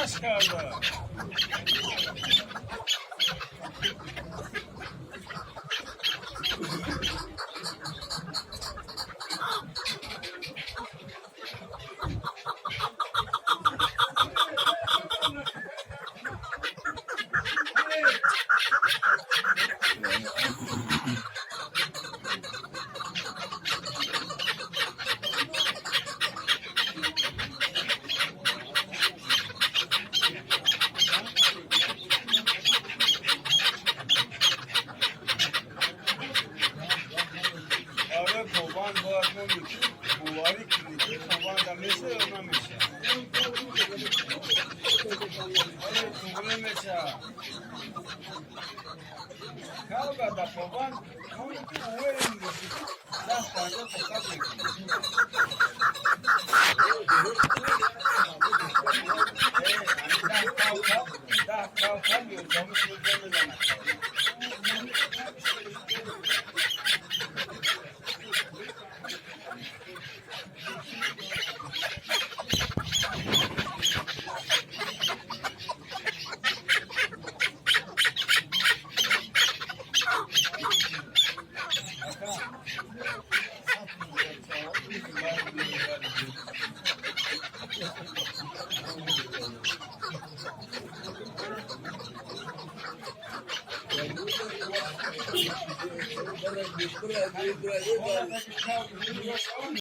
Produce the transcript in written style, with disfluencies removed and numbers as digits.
çıkardı. Abi kovan bırakmamış. Buvari kilidi. Kovan da mesela ölmemiş. Abi kuvvememiş ha. Kavga da kovan. Onu kuvvememiş. Daha fazla tokat çekiyor. Daha kalkamıyor. Kamış öldürmeden.